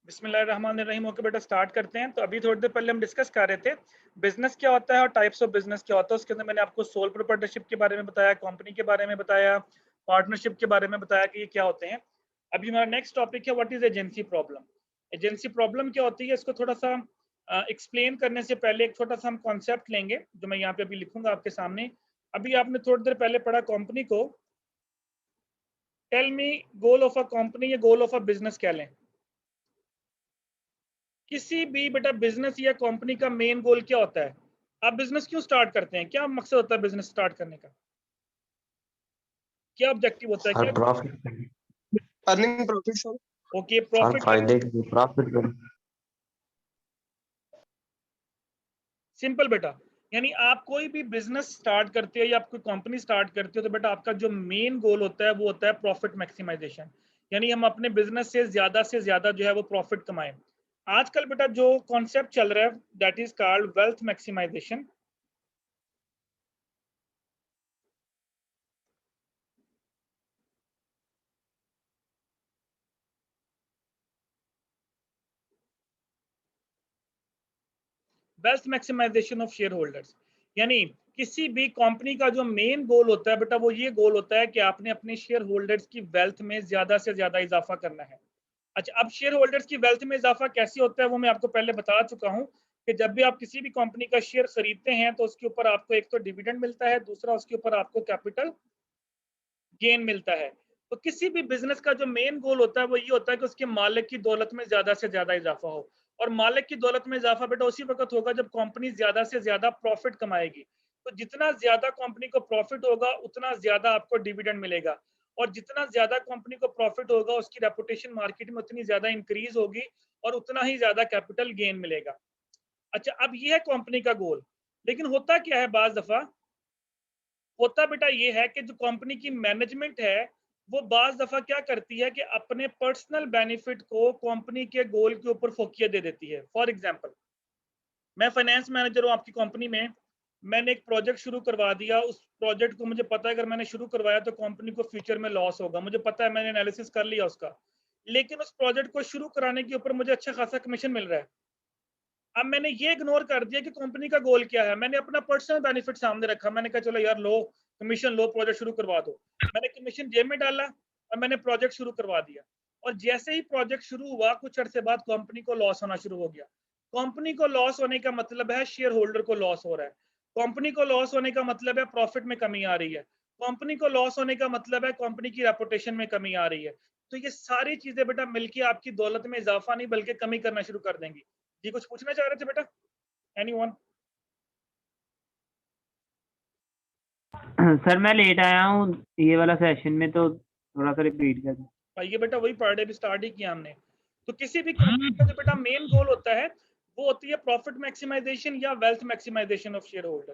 बिस्मिल्लाहिर्रहमानिर्रहीम। ओके बेटा, स्टार्ट करते हैं। तो अभी थोड़ी देर पहले हम डिस्कस कर रहे थे बिजनेस क्या होता है और टाइप्स ऑफ बिजनेस क्या होता है। उसके अंदर मैंने आपको सोल प्रोप्राइटरशिप के बारे में बताया, कंपनी के बारे में बताया, पार्टनरशिप के बारे में बताया कि ये क्या होते हैं। अभी हमारा नेक्स्ट टॉपिक है what is agency problem. Agency problem क्या होती है, इसको थोड़ा सा एक्सप्लेन करने से पहले एक छोटा सा हम कॉन्सेप्ट लेंगे जो मैं यहाँ पे अभी लिखूंगा आपके सामने। अभी आपने थोड़ी देर पहले पढ़ा कंपनी को। Tell me goal of a company या गोल ऑफ अ बिजनेस क्या लें। किसी भी बेटा बिजनेस या कंपनी का मेन गोल क्या होता है। आप बिजनेस क्यों स्टार्ट करते हैं, क्या मकसद होता है बिजनेस स्टार्ट करने का, क्या ऑब्जेक्टिव होता है, सर क्या? Profit. Earning profit sir. Okay, sir profit करना। फायदे के प्रॉफिट कर। सिंपल बेटा, यानी आप कोई भी बिजनेस स्टार्ट करते हो या आप कोई कंपनी स्टार्ट करते हो तो बेटा आपका जो मेन गोल होता है वो होता है प्रॉफिट मैक्सिमाइजेशन। यानी हम अपने बिजनेस से ज्यादा जो है वो प्रॉफिट कमाएं। आजकल बेटा जो कॉन्सेप्ट चल रहा है that is called wealth maximisation. Wealth maximisation of share holders. यानी किसी भी कंपनी का जो मेन गोल होता है बेटा वो ये गोल होता है कि आपने अपने शेयर होल्डर्स की वेल्थ में ज्यादा से ज्यादा इजाफा करना है। अच्छा, अब शेयर होल्डर्स की वेल्थ में इजाफा कैसे होता है वो मैं आपको पहले बता चुका हूं कि जब भी आप किसी भी कंपनी का शेयर खरीदते हैं तो उसके ऊपर आपको एक तो डिविडेंड मिलता है, दूसरा उसके ऊपर आपको कैपिटल गेन मिलता है। तो किसी भी बिजनेस का जो मेन गोल होता है वो ये होता है कि उसके मालिक की दौलत में ज्यादा से ज्यादा इजाफा हो। और मालिक की दौलत में इजाफा बेटा उसी वक्त होगा जब कंपनी ज्यादा से ज्यादा प्रॉफिट कमाएगी। तो जितना ज्यादा कंपनी को प्रॉफिट होगा उतना ज्यादा आपको डिविडेंड मिलेगा। और जितना ज्यादा कंपनी को प्रॉफिट होगा उसकी रेपुटेशन मार्केट में उतनी ज्यादा इंक्रीज होगी और उतना ही ज्यादा कैपिटल गेन मिलेगा। अच्छा, अब ये है कंपनी का गोल। लेकिन होता क्या है, बाज दफा होता बेटा ये है कि जो कंपनी की मैनेजमेंट है वो बाज दफा क्या करती है कि अपने पर्सनल बेनिफिट को कंपनी के गोल के ऊपर फोकिया दे देती है। फॉर एग्जांपल, मैं फाइनेंस मैनेजर हूं आपकी कंपनी में। मैंने एक प्रोजेक्ट शुरू करवा दिया, उस प्रोजेक्ट को मुझे पता है अगर मैंने शुरू करवाया तो कंपनी को फ्यूचर में लॉस होगा, मुझे पता है, मैंने एनालिसिस कर लिया उसका। लेकिन उस प्रोजेक्ट को शुरू कराने के ऊपर मुझे अच्छा खासा कमीशन मिल रहा है। अब मैंने ये इग्नोर कर दिया कि कंपनी का गोल क्या है, मैंने अपना पर्सनल बेनिफिट सामने रखा। मैंने कहा चलो यार लो कमीशन, लो प्रोजेक्ट शुरू करवा दो। मैंने कमीशन जेब में डाला और मैंने प्रोजेक्ट शुरू करवा दिया। और जैसे ही प्रोजेक्ट शुरू हुआ कुछ अरसे बाद कंपनी को लॉस होना शुरू हो गया। कंपनी को लॉस होने का मतलब है शेयर होल्डर को लॉस हो रहा है। कंपनी को लॉस होने का मतलब है प्रॉफिट में कमी आ रही है। कंपनी को लॉस होने का मतलब है कंपनी की रेपुटेशन में कमी आ रही है। तो ये सारी चीजें बेटा मिलके आपकी दौलत में इजाफा नहीं बल्कि कमी करना शुरू कर देंगी। जी कुछ पूछना चाह रहे थे बेटा, एनीवन? सर मैं लेट आया हूँ ये वाला सेशन में, तो थोड़ा सा रिपीट कर दो। ये बेटा वही पढ़ रहे, स्टार्ट ही किया हमने। तो किसी भी कंपनी का जो बेटा मेन गोल होता है वो होती है प्रॉफिट मैक्सिमाइजेशन या wealth maximisation of share holder.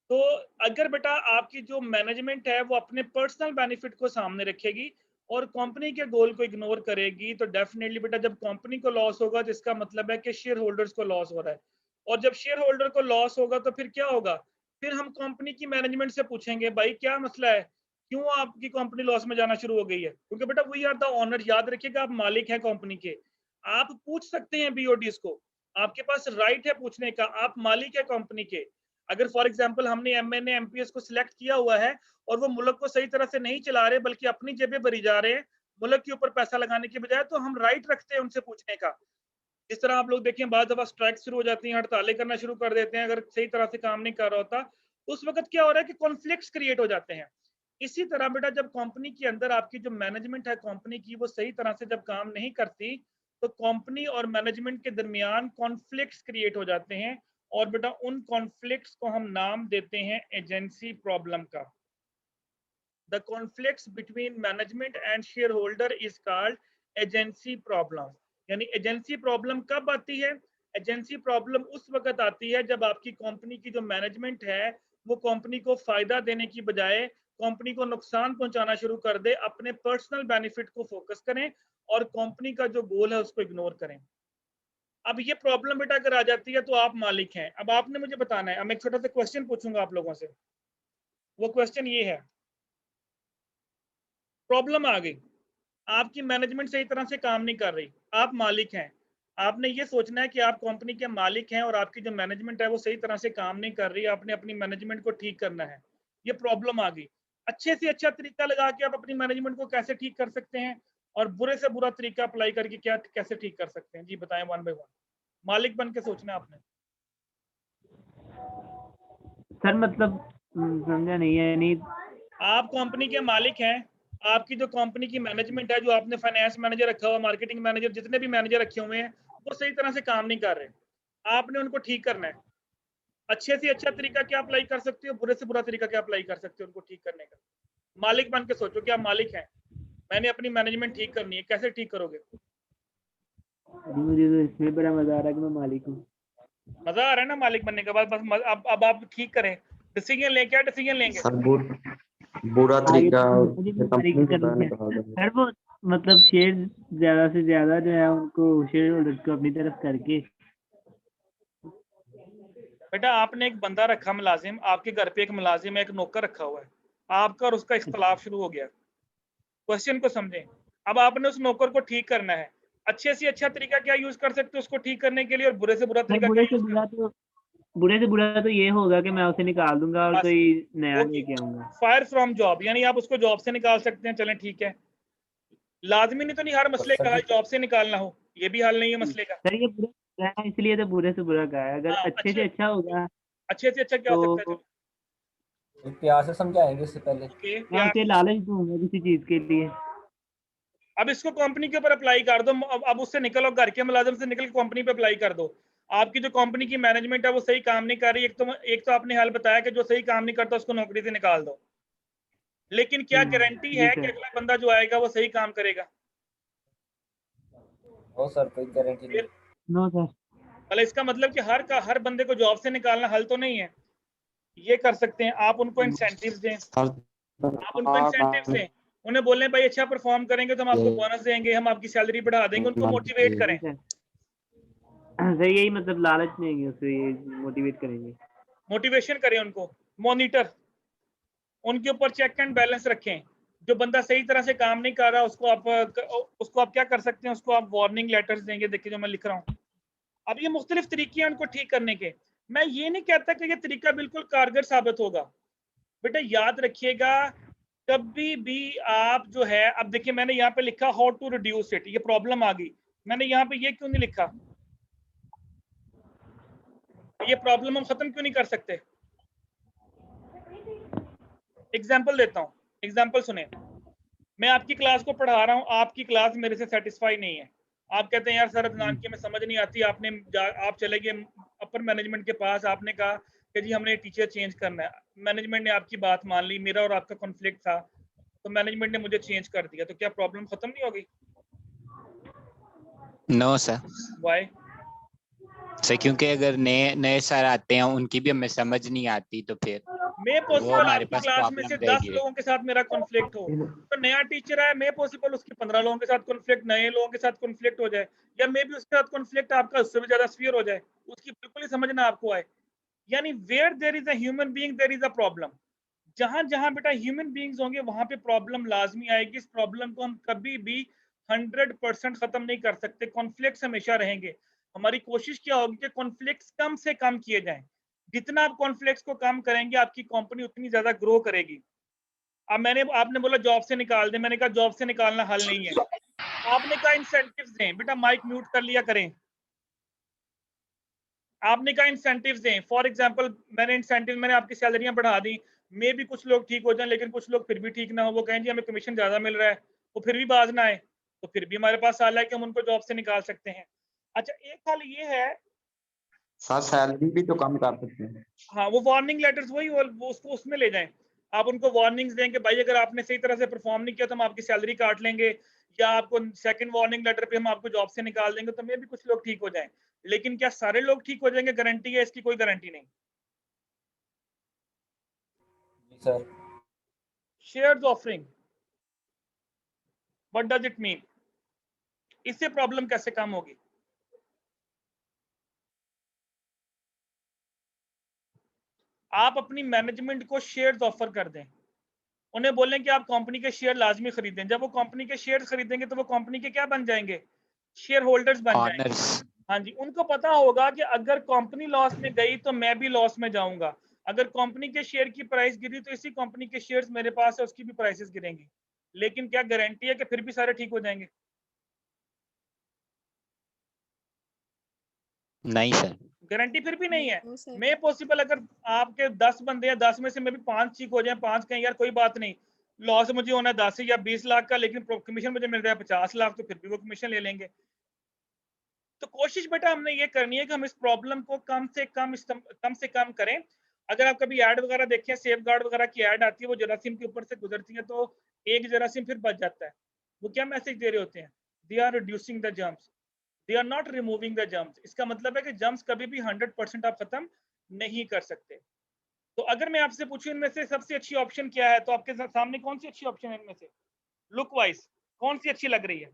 तो अगर बेटा आपकी जो मैनेजमेंट है वो अपने पर्सनल बेनिफिट को सामने रखेगी और कंपनी के गोल को इग्नोर करेगी तो डेफिनेटली बेटा जब कंपनी को लॉस होगा तो इसका मतलब है कि शेयर होल्डर्स को लॉस हो रहा है। और जब शेयर होल्डर को लॉस होगा तो फिर क्या होगा, फिर हम कंपनी की मैनेजमेंट से पूछेंगे भाई क्या मसला है, क्यों आपकी कंपनी लॉस में जाना शुरू हो गई है। क्योंकि बेटा वी आर द ओनर, याद रखिएगा आप मालिक हैं कंपनी के। आप पूछ सकते हैं बीओडीज को, आपके पास राइट है पूछने का, आप मालिक है कंपनी के। अगर फॉर एग्जांपल हमने एमएनए एमपीएस को सिलेक्ट किया हुआ है और वो मुल्क को सही तरह से नहीं चला रहे बल्कि अपनी जेबें भरी जा रहे हैं मुल्क के ऊपर पैसा लगाने की बजाय, तो हम राइट रखते हैं उनसे पूछने का। जिस तरह आप लोग देखें बाद दफा स्ट्राइक शुरू हो जाती हैं, हड़तालें करना शुरू कर देते हैं अगर सही तरह से काम नहीं कर रहा होता। तो उस वक्त क्या हो रहा है कि कॉन्फ्लिक्ट्स क्रिएट हो जाते हैं। इसी तरह बेटा जब कंपनी के अंदर आपकी जो मैनेजमेंट है कंपनी की वो सही तरह से जब काम नहीं करती तो कंपनी और मैनेजमेंट के दरमियान कॉन्फ्लिक्ट्स क्रिएट हो जाते हैं। और बेटा उन कॉन्फ्लिक्ट्स को हम नाम देते हैं एजेंसी प्रॉब्लम का। The conflicts between management and share holder is called agency problem. यानी एजेंसी प्रॉब्लम कब आती है, एजेंसी प्रॉब्लम उस वक्त आती है जब आपकी कंपनी की जो मैनेजमेंट है वो कंपनी को फायदा देने की बजाय कंपनी को नुकसान पहुंचाना शुरू कर दे, अपने पर्सनल बेनिफिट को फोकस करें और कंपनी का जो गोल है उसको इग्नोर करें। अब ये प्रॉब्लम बेटा अगर आ जाती है तो आप मालिक हैं। अब आपने मुझे बताना है, अब मैं एक छोटा सा क्वेश्चन पूछूंगा आप लोगों से। वो क्वेश्चन ये है, प्रॉब्लम आ गई, आपकी मैनेजमेंट सही तरह से काम नहीं कर रही, आप मालिक हैं। आपने ये सोचना है कि आप कंपनी के मालिक हैं और आपकी जो मैनेजमेंट है वो सही तरह से काम नहीं कर रही है, आपने अपनी मैनेजमेंट को ठीक करना है। ये प्रॉब्लम आ गई। अच्छे से अच्छा तरीका लगा के आप अपनी मैनेजमेंट को कैसे ठीक कर सकते हैं और बुरे से बुरा तरीका अप्लाई करके क्या कैसे ठीक कर सकते हैं? जी बताएं वन बाय वन। मालिक बन के सोचना है आपने। सर मतलब समझा नहीं है, नहीं आप कंपनी के मालिक हैं, आपकी जो कंपनी की मैनेजमेंट है, जो आपने फाइनेंस मैनेजर रखा हुआ, मार्केटिंग मैनेजर, जितने भी मैनेजर रखे हुए हैं, वो सही तरह से काम नहीं कर रहे। आपने उनको ठीक करना है। अच्छे से अच्छा तरीका क्या अप्लाई कर सकते हो, बुरे से बुरा तरीका क्या अप्लाई कर सकते हो उनको ठीक करने का। मालिक बन के सोचो कि आप मालिक हैं, मैंने अपनी मैनेजमेंट ठीक करनी है, कैसे ठीक करोगे? अभी मुझे तो इसमें बड़ा मजा आ रहा है कि मैं मालिक हूँ। मजा आ रहा है ना मालिक बनने के बाद? बस अब आप ठीक करें, डिसीजन लें। क्या डिसीजन लेंगे? सर बुरा आगे तरीका मुझे भी मालिक कंपनी से करना बाहर है निकाल देंगे। सर। वो मतलब शेयर ज्यादा से ज्यादा जो है उनको शेयर होल्डर्स को अपनी तरफ करके। बेटा आपने एक बंदा रखा मुलाजिम, आपके घर पे एक मुलाजिम है, एक नौकर रखा हुआ है, आपका और उसका इख्तलाफ शुरू हो गया। क्वेश्चन को समझें। अब आपने उस नौकर को ठीक करना है। अच्छे से अच्छा तरीका क्या यूज कर सकते हो उसको ठीक करने के लिए, और बुरे से बुरा सर तरीका क्या यूज कर? बुरे से बुरा तो ये होगा कि मैं उसे निकाल दूंगा और बस कोई नया ओके, लेके आऊंगा। फायर फ्रॉम जॉब, यानी आप उसको जॉब से निकाल सकते हैं। चलें ठीक है, लाजमी नहीं तो नहीं हर मसले का हल जॉब से निकालना हो, ये भी हल नहीं है मसले का। सर ये बुरा है, इसलिए तो बुरे से बुरा कहा है। अगर हाँ, अच्छे से अच्छा होगा अच्छे से अच्छा क्या हो सकता है? तो चलो प्यार से समझाएंगे इससे पहले। ओके, मैं उसे लालच दूंगा किसी चीज के लिए। अब इसको कंपनी के ऊपर अप्लाई कर दो। अब उससे निकलो, घर के मुलाजिम से निकल के कंपनी पे अप्लाई कर दो। आपकी जो कंपनी की मैनेजमेंट है वो सही काम नहीं कर रही। एक तो आपने हल बताया कि जो सही काम नहीं करता उसको नौकरी से निकाल दो, लेकिन क्या गारंटी जी है कि सर। अगला बंदा जो आएगा वो सही काम करेगा? ओ सर कोई गारंटी नहीं। फिर नो सर। मतलब इसका मतलब कि हर बंदे को जॉब से निकालना हल तो नहीं है। ये कर सकते हैं आप, उनको इंसेंटिव्स दें। आप उनको इंसेंटिव्स दें, उन्हें बोलें भाई अच्छा परफॉर्म करेंगे तो हम आपको बोनस देंगे, हम आपकी सैलरी बढ़ा देंगे। उनको मोटिवेट करें। सर यही मतलब लालच देंगे उसे, ये मोटिवेट करेंगे। मोटिवेशन करें उनको। मॉनिटर, उनके ऊपर चेक एंड बैलेंस रखें। जो बंदा सही तरह से काम नहीं कर रहा उसको आप क्या कर सकते हैं, उसको आप वार्निंग लेटर्स देंगे। देखिए जो मैं लिख रहा हूँ, अब ये मुख्तलिफ तरीके हैं उनको ठीक करने के। मैं ये नहीं कहता कि ये तरीका बिल्कुल कारगर साबित होगा। बेटा याद रखिएगा, कभी भी आप जो है, अब देखिए मैंने यहाँ पे लिखा हाउ टू रिड्यूस इट, ये प्रॉब्लम आ गई। मैंने यहाँ पे ये क्यों नहीं लिखा? ये प्रॉब्लम हम खत्म क्यों नहीं कर सकते? एग्जाम्पल देता हूँ, एग्जाम्पल सुने। मैं आपकी क्लास को पढ़ा रहा हूँ, आपकी क्लास मेरे से सेटिस्फाई नहीं है। आप कहते हैं यार सर अदनान की में समझ नहीं आती। आप चले गए अपर मैनेजमेंट के पास, आपने कहा कि जी हमने टीचर चेंज करना है। मैनेजमेंट ने आपकी बात मान ली, मेरा और आपका कॉन्फ्लिक्ट था, तो मैनेजमेंट ने मुझे चेंज कर दिया, तो क्या प्रॉब्लम खत्म नहीं होगी? No sir. वाई? सर क्योंकि अगर नए नए सर आते हैं उनकी भी हमें समझ नहीं आती, तो फिर मैं वो पॉसिबल हमारे आपकी पास क्लास में से प्रॉब्लम 10 रहेगी। लोगों के साथ मेरा कॉन्फ्लिक्ट हो, तो नया टीचर आया, मैं पॉसिबल उसके 15 लोगों के साथ कॉन्फ्लिक्ट, नए लोगों के साथ कॉन्फ्लिक्ट हो जाए, या मे भी उसके साथ कॉन्फ्लिक्ट आपका उससे भी ज्यादा स्फीयर हो जाए, उसकी बिल्कुल ही समझ ना आपको आए। यानी where there is a human being there is a problem. जहां जहां बेटा ह्यूमन बीइंग्स होंगे वहां पे प्रॉब्लम लाजमी आएगी। इस प्रॉब्लम को हम कभी भी 100% खत्म नहीं कर सकते। कॉन्फ्लिक्ट्स हमेशा रहेंगे। हमारी कोशिश क्या होगी कि कॉन्फ्लिक्ट्स कम से कम किए जाएं। जितना आप कॉन्फ्लिक्ट्स को कम करेंगे आपकी कंपनी उतनी ज्यादा ग्रो करेगी। अब आपने बोला जॉब से निकाल दें, मैंने कहा जॉब से निकालना हल नहीं है। आपने कहा इंसेंटिव्स दें। बेटा माइक म्यूट कर लिया करें। आपने कहा इंसेंटिव्स दें। फॉर एग्जांपल मैंने आपकी सैलरियां बढ़ा दी, मे भी कुछ लोग ठीक हो जाएं, लेकिन कुछ लोग फिर भी ठीक ना हो, वो कहें जी हमें कमीशन ज्यादा मिल रहा है, वो फिर भी बाज ना आए, तो फिर भी हमारे पास हाल है कि हम उनको जॉब से निकाल सकते हैं। अच्छा एक हाल ये है, सर सैलरी भी तो कम कर सकते हैं। हाँ वो वार्निंग लेटर्स वही वो उसको उसमें ले जाएं। आप उनको वार्निंग्स दें कि भाई अगर आपने सही तरह से परफॉर्म नहीं किया तो हम आपकी सैलरी काट लेंगे, या आपको सेकंड वार्निंग लेटर पे हम आपको जॉब से निकाल देंगे, तो मे भी कुछ लोग ठीक हो जाएं। लेकिन क्या सारे लोग ठीक हो जाएंगे गारंटी है? इसकी कोई गारंटी नहीं। जी sir. Shares offering, what does it mean? इससे प्रॉब्लम कैसे कम होगी? आप अपनी मैनेजमेंट को शेयर्स ऑफर कर दें। उन्हें बोलें कि आप कंपनी के शेयर लाजमी खरीदें। जब वो कंपनी के शेयर खरीदेंगे तो वो कंपनी के क्या बन जाएंगे? शेयर होल्डर्स बन जाएंगे। ऑनर्स। हाँ जी, उनको पता होगा कि अगर कंपनी लॉस में गई तो मैं भी लॉस में जाऊंगा, अगर कंपनी के शेयर की प्राइस गिरी तो इसी कंपनी के शेयर्स मेरे पास है उसकी भी प्राइसेस गिरेंगी, लेकिन क्या गारंटी है कि फिर भी सारे ठीक हो जाएंगे? नहीं सर। गारंटी फिर भी नहीं है। No sir. मैं पॉसिबल अगर आपके 10 बंदे हैं, 10 में से मे भी 5 ठीक हो जाए, 5 कहें यार कोई बात नहीं, लॉस मुझे होना है 10 या 20 लाख का, लेकिन कमीशन मुझे मिल रहा है 50 लाख, तो फिर भी वो कमीशन ले लेंगे। तो कोशिश बेटा हमने ये करनी है कि हम इस प्रॉब्लम को कम से कम करें। अगर आप कभी ऐड वगैरह देखें, सेफ गार्ड वगैरह की ऐड आती है, वो जरासीम के ऊपर से गुजरती है तो एक जरासीम फिर बच जाता है। वो क्या मैसेज दे रहे होते हैं? They are reducing the germs, they are not removing the germs. इसका मतलब है कि जर्म्स कभी भी 100% आप खत्म नहीं कर सकते। तो अगर मैं आपसे पूछूं इनमें से सबसे अच्छी ऑप्शन क्या है, तो आपके सामने कौन सी अच्छी ऑप्शन है इनमें से? लुक वाइज कौन सी अच्छी लग रही है?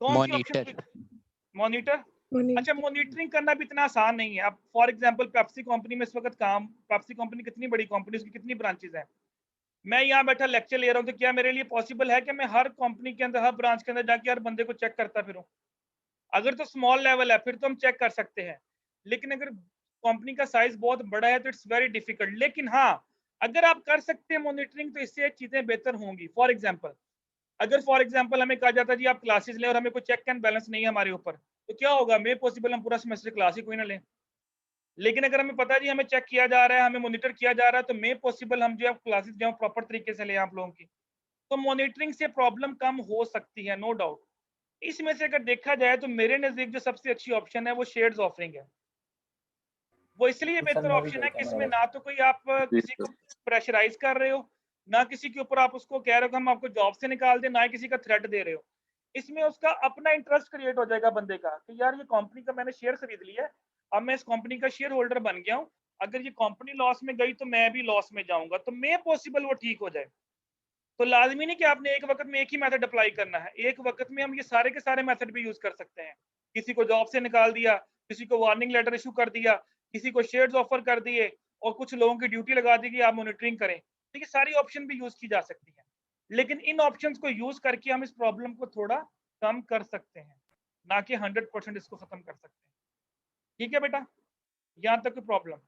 कौन सी मॉनिटर। ऑप्शन? मॉनिटर। अच्छा, मॉनिटरिंग करना भी इतना आसान नहीं है। अब फॉर एग्जांपल पेप्सी कंपनी में इस वक्त काम, पेप्सी कंपनी कितनी बड़ी कंपनी, उसकी कितनी ब्रांचेस हैं? मैं यहाँ बैठा लेक्चर ले रहा हूँ, तो क्या मेरे लिए पॉसिबल है कि मैं हर कंपनी के अंदर, हर ब्रांच के अंदर जाके हर बंदे को चेक करता फिरूं? अगर तो स्मॉल लेवल है फिर तो हम चेक कर सकते हैं, लेकिन अगर कंपनी का साइज बहुत बड़ा है तो इट्स वेरी डिफिकल्ट। लेकिन हाँ, अगर आप कर सकते हैं मॉनिटरिंग तो इससे चीजें बेहतर होंगी। फॉर एग्जाम्पल हमें कहा जाता है जी आप क्लासेस लें और हमें कोई चेक एंड बैलेंस नहीं है हमारे ऊपर, तो क्या होगा? मे पॉसिबल हम पूरा सेमेस्टर क्लास ही कोई ना लें। लेकिन अगर हमें पता है जी हमें चेक किया जा रहा है, हमें मॉनिटर किया जा रहा है, तो मे पॉसिबल हम जो है क्लासेस जो प्रॉपर तरीके से लें आप लोगों की। तो मॉनिटरिंग से प्रॉब्लम कम हो सकती है, नो डाउट। इसमें से अगर देखा जाए तो मेरे नजदीक जो सबसे अच्छी ऑप्शन है वो शेयर्स ऑफरिंग है। वो इसलिए सर बेहतर मैं भी ऑप्शन है कि कहता इसमें हूँ ना तो कोई आप किसी को प्रेशराइज कर रहे हो, ना किसी के ऊपर आप उसको कह रहे हो कि हम आपको जॉब से निकाल दें, ना ही किसी का थ्रेट दे रहे हो। इसमें उसका अपना इंटरेस्ट क्रिएट हो जाएगा बंदे का कि यार ये कंपनी का मैंने शेयर खरीद लिया है, अब मैं इस कंपनी का शेयर होल्डर बन गया हूँ, अगर ये कंपनी लॉस में गई तो मैं भी लॉस में जाऊंगा, तो मे पॉसिबल वो ठीक हो जाए। तो लाजमी नहीं कि आपने एक वक्त में एक ही मेथड अप्लाई करना है, एक वक्त में हम ये सारे के सारे मेथड भी यूज कर सकते हैं। किसी को जॉब से निकाल दिया, किसी को वार्निंग लेटर इशू कर दिया, किसी को शेयर्स ऑफर कर दिए, और कुछ लोगों की ड्यूटी लगा दी कि आप मॉनिटरिंग करें। तो ये सारी ऑप्शन भी यूज की जा सकती है, लेकिन इन ऑप्शंस को यूज करके हम इस प्रॉब्लम को थोड़ा कम कर सकते हैं, ना कि 100% इसको खत्म कर सकते हैं। ठीक है बेटा, यहाँ तक कोई problem?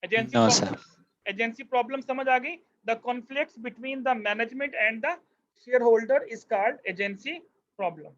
Agency no problem, sir. Agency problem समझ आ गई? The conflicts between the management and the share holder is called agency problem.